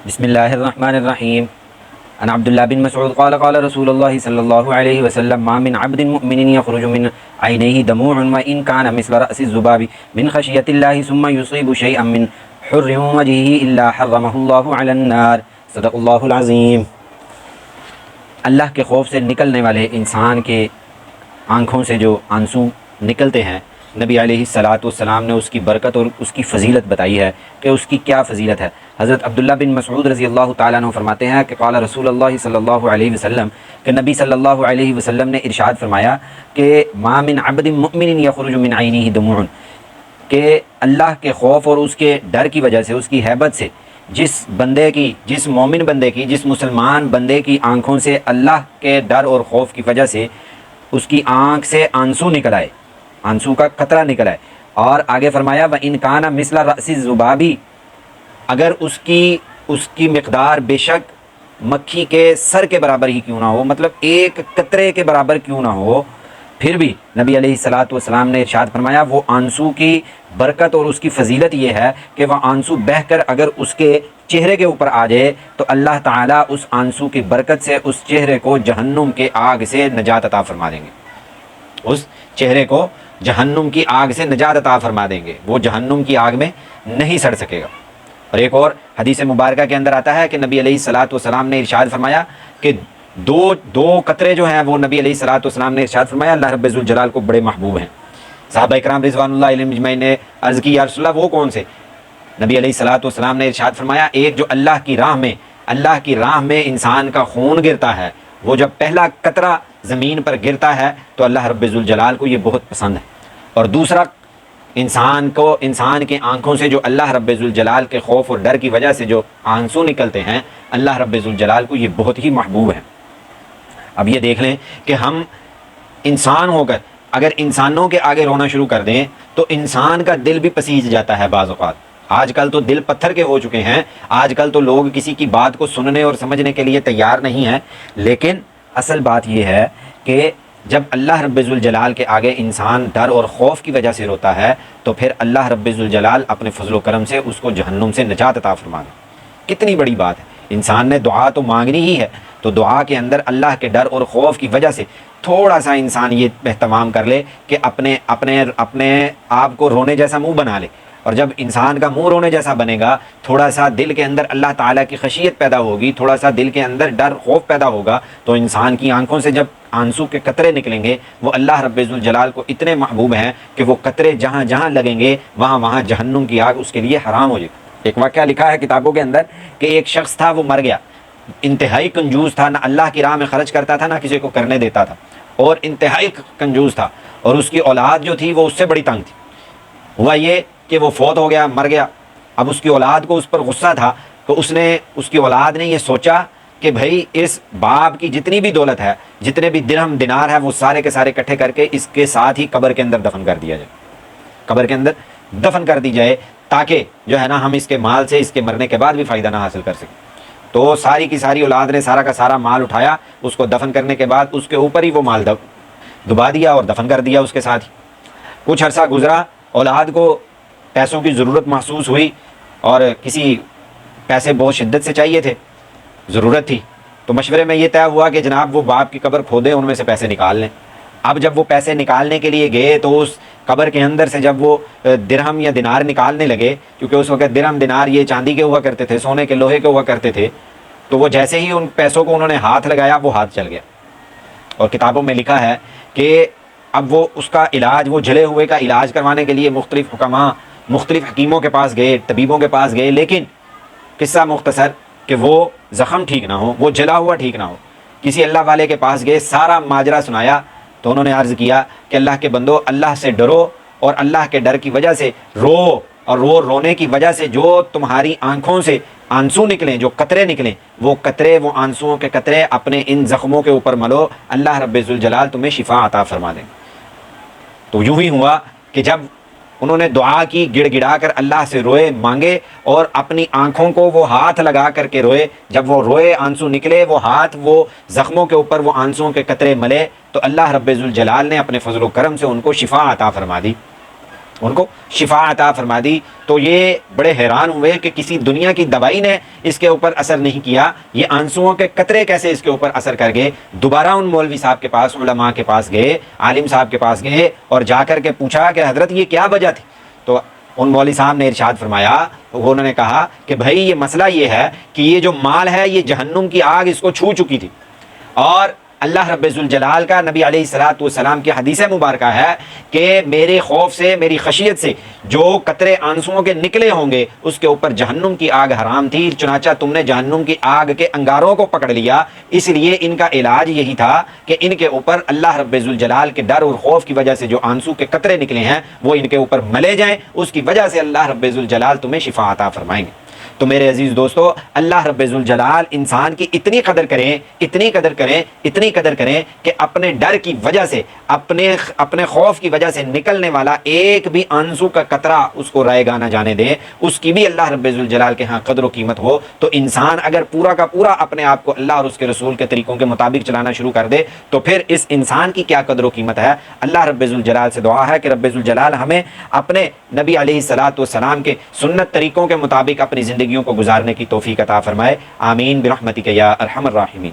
بسم اللہ الرحمن الرحیم عن عبد الله بن مسعود قال قال رسول الله صلى الله عليه وسلم ما من عبد مؤمن يخرج من عينيه دموع وإن كان مثل رأس الذباب من خشية الله ثم يصيب شيئا من حر وجهه إلا حرمه الله على النار صدق اللہ العظیم۔ اللہ کے خوف سے نکلنے والے انسان کے آنکھوں سے جو آنسو نکلتے ہیں، نبی علیہ الصلاۃ والسلام نے اس کی برکت اور اس کی فضیلت بتائی ہے کہ اس کی کیا فضیلت ہے۔ حضرت عبداللہ بن مسعود رضی اللہ تعالیٰ عنہ فرماتے ہیں کہ قال رسول اللہ صلی اللہ علیہ وسلم، کہ نبی صلی اللہ علیہ وسلم نے ارشاد فرمایا کہ ما من عبد مؤمن یخرج من عینہ دموع، کہ اللہ کے خوف اور اس کے ڈر کی وجہ سے، اس کی ہیبت سے جس مومن بندے کی، جس مسلمان بندے کی آنکھوں سے اللہ کے ڈر اور خوف کی وجہ سے اس کی آنکھ سے آنسو نکل آئے، آنسو کا قطرہ نکل آئے، اور آگے فرمایا وَإِن كَانَ مِثْلَ رَأْسِ الذُّبَابِ، اگر اس کی مقدار بے شک مکھی کے سر کے برابر ہی کیوں نہ ہو، مطلب ایک قطرے کے برابر کیوں نہ ہو، پھر بھی نبی علیہ الصلاۃ والسلام نے ارشاد فرمایا وہ آنسو کی برکت اور اس کی فضیلت یہ ہے کہ وہ آنسو بہہ کر اگر اس کے چہرے کے اوپر آ جائے تو اللہ تعالیٰ اس آنسو کی برکت سے اس چہرے کو جہنم کے آگ سے نجات عطا فرما دیں گے، اس چہرے کو جہنم کی آگ سے نجات عطا فرما دیں گے، وہ جہنم کی آگ میں نہیں سڑ سکے گا۔ اور ایک اور حدیث مبارکہ کے اندر آتا ہے کہ نبی علیہ الصلاۃ والسلام نے ارشاد فرمایا کہ دو قطرے جو ہیں وہ نبی علیہ الصلاۃ والسلام نے ارشاد فرمایا اللہ رب ذوالجلال کو بڑے محبوب ہیں۔ صحابہ کرام رضوان اللہ علیہم اجمعین نے عرض کی یا رسول اللہ وہ کون سے؟ نبی علیہ الصلاۃ والسلام نے ارشاد فرمایا ایک جو اللہ کی راہ میں انسان کا خون گرتا ہے، وہ جب پہلا قطرہ زمین پر گرتا ہے تو اللہ رب ذوالجلال کو یہ بہت پسند ہے، اور دوسرا انسان کے آنکھوں سے جو اللہ رب ذوالجلال کے خوف اور ڈر کی وجہ سے جو آنسو نکلتے ہیں، اللہ رب ذوالجلال کو یہ بہت ہی محبوب ہے۔ اب یہ دیکھ لیں کہ ہم انسان ہو کر اگر انسانوں کے آگے رونا شروع کر دیں تو انسان کا دل بھی پسیج جاتا ہے بعض اوقات۔ آج کل تو دل پتھر کے ہو چکے ہیں، آج کل تو لوگ کسی کی بات کو سننے اور سمجھنے کے لیے تیار نہیں ہیں، لیکن اصل بات یہ ہے کہ جب اللہ رب ذوالجلال کے آگے انسان ڈر اور خوف کی وجہ سے روتا ہے تو پھر اللہ رب ذوالجلال اپنے فضل و کرم سے اس کو جہنم سے نجات عطا فرمانا۔ کتنی بڑی بات ہے، انسان نے دعا تو مانگنی ہی ہے، تو دعا کے اندر اللہ کے ڈر اور خوف کی وجہ سے تھوڑا سا انسان یہ اہتمام کر لے کہ اپنے آپ کو رونے جیسا منہ بنا لے، اور جب انسان کا منہ رونے جیسا بنے گا، تھوڑا سا دل کے اندر اللہ تعالیٰ کی خشیت پیدا ہوگی، تھوڑا سا دل کے اندر ڈر خوف پیدا ہوگا، تو انسان کی آنکھوں سے جب آنسو کے قطرے نکلیں گے، وہ اللہ رب ذوالجلال کو اتنے محبوب ہیں کہ وہ قطرے جہاں جہاں لگیں گے وہاں جہنم کی آگ اس کے لیے حرام ہو جائے گی۔ ایک واقعہ لکھا ہے کتابوں کے اندر کہ ایک شخص تھا، وہ مر گیا، انتہائی کنجوس تھا، نہ اللہ کی راہ میں خرچ کرتا تھا، نہ کسی کو کرنے دیتا تھا، اور انتہائی کنجوس تھا، اور اس کی اولاد جو تھی وہ اس سے بڑی تنگ تھی۔ ہوا یہ کہ وہ فوت ہو گیا، مر گیا۔ اب اس کی اولاد کو اس پر غصہ تھا، تو اس کی اولاد نے یہ سوچا کہ بھائی اس باپ کی جتنی بھی دولت ہے، جتنے بھی درہم دینار ہے، وہ سارے کے سارے اکٹھے کر کے اس کے ساتھ ہی قبر کے اندر دفن کر دیا جائے، قبر کے اندر دفن کر دی جائے، تاکہ جو ہے نا ہم اس کے مال سے اس کے مرنے کے بعد بھی فائدہ نہ حاصل کر سکیں۔ تو ساری کی ساری اولاد نے سارا کا سارا مال اٹھایا، اس کو دفن کرنے کے بعد اس کے اوپر ہی وہ مال دبا دیا اور دفن کر دیا اس کے ساتھ ہی۔ کچھ عرصہ گزرا، اولاد کو پیسوں کی ضرورت محسوس ہوئی، اور کسی پیسے بہت شدت سے چاہیے تھے، ضرورت تھی، تو مشورے میں یہ طے ہوا کہ جناب وہ باپ کی قبر کھودیں، ان میں سے پیسے نکال لیں۔ اب جب وہ پیسے نکالنے کے لیے گئے تو اس قبر کے اندر سے جب وہ درہم یا دینار نکالنے لگے، کیونکہ اس وقت درہم دینار یہ چاندی کے ہوا کرتے تھے، سونے کے لوہے کے ہوا کرتے تھے، تو وہ جیسے ہی ان پیسوں کو انہوں نے ہاتھ لگایا وہ ہاتھ چل گیا۔ اور کتابوں میں لکھا ہے کہ اب وہ اس کا علاج، وہ جلے ہوئے کا علاج کروانے کے لیے مختلف حکماء، مختلف حکیموں کے پاس گئے، طبیبوں کے پاس گئے، لیکن قصہ مختصر کہ وہ زخم ٹھیک نہ ہو، وہ جلا ہوا ٹھیک نہ ہو۔ کسی اللہ والے کے پاس گئے، سارا ماجرا سنایا، تو انہوں نے عرض کیا کہ اللہ کے بندو، اللہ سے ڈرو، اور اللہ کے ڈر کی وجہ سے رو، اور رونے کی وجہ سے جو تمہاری آنکھوں سے آنسو نکلیں، جو قطرے نکلیں، وہ قطرے، وہ آنسوؤں کے قطرے اپنے ان زخموں کے اوپر ملو، اللہ رب ذوالجلال تمہیں شفا عطا فرما دیں۔ تو یوں ہی ہوا کہ جب انہوں نے دعا کی، گڑ گڑا کر اللہ سے روئے، مانگے، اور اپنی آنکھوں کو وہ ہاتھ لگا کر کے روئے، جب وہ روئے، آنسو نکلے، وہ ہاتھ وہ زخموں کے اوپر وہ آنسوؤں کے قطرے ملے، تو اللہ رب ذوالجلال نے اپنے فضل و کرم سے ان کو شفا عطا فرما دی۔ ان کو شفا عطا فرما دی۔ تو یہ بڑے حیران ہوئے کہ کسی دنیا کی دوائی نے اس کے اوپر اثر نہیں کیا، یہ آنسوؤں کے قطرے کیسے اس کے اوپر اثر کر گئے۔ دوبارہ ان مولوی صاحب کے پاس، علماء کے پاس گئے، عالم صاحب کے پاس گئے اور جا کر کے پوچھا کہ حضرت یہ کیا وجہ تھی؟ تو ان مولوی صاحب نے ارشاد فرمایا، انہوں نے کہا کہ بھائی یہ مسئلہ یہ ہے کہ یہ جو مال ہے یہ جہنم کی آگ اس کو چھو چکی تھی، اور اللہ رب ذوالجلال کا نبی علیہ الصلوۃ والسلام کی حدیث مبارکہ ہے کہ میرے خوف سے، میری خشیت سے جو قطرے آنسوؤں کے نکلے ہوں گے اس کے اوپر جہنم کی آگ حرام تھی، چنانچہ تم نے جہنم کی آگ کے انگاروں کو پکڑ لیا، اس لیے ان کا علاج یہی تھا کہ ان کے اوپر اللہ رب ذوالجلال کے ڈر اور خوف کی وجہ سے جو آنسو کے قطرے نکلے ہیں وہ ان کے اوپر ملے جائیں، اس کی وجہ سے اللہ رب ذوالجلال تمہیں شفا عطا فرمائیں گے۔ تو میرے عزیز دوستو، اللہ رب ذوالجلال انسان کی اتنی قدر کریں، اتنی قدر کریں، اتنی قدر کریں کہ اپنے ڈر کی وجہ سے، اپنے خوف کی وجہ سے نکلنے والا ایک بھی آنسو کا قطرہ اس کو رائے گا نہ جانے دیں، اس کی بھی اللہ رب ذوالجلال کے ہاں قدر و قیمت ہو۔ تو انسان اگر پورا کا پورا اپنے آپ کو اللہ اور اس کے رسول کے طریقوں کے مطابق چلانا شروع کر دے تو پھر اس انسان کی کیا قدر و قیمت ہے۔ اللہ رب ذوالجلال سے دعا ہے کہ رب ذوالجلال ہمیں اپنے نبی علیہ الصلوۃ والسلام کے سنت طریقوں کے مطابق اپنی زندگیوں کو گزارنے کی توفیق عطا فرمائے۔ آمین برحمتک یا ارحم الراحمین۔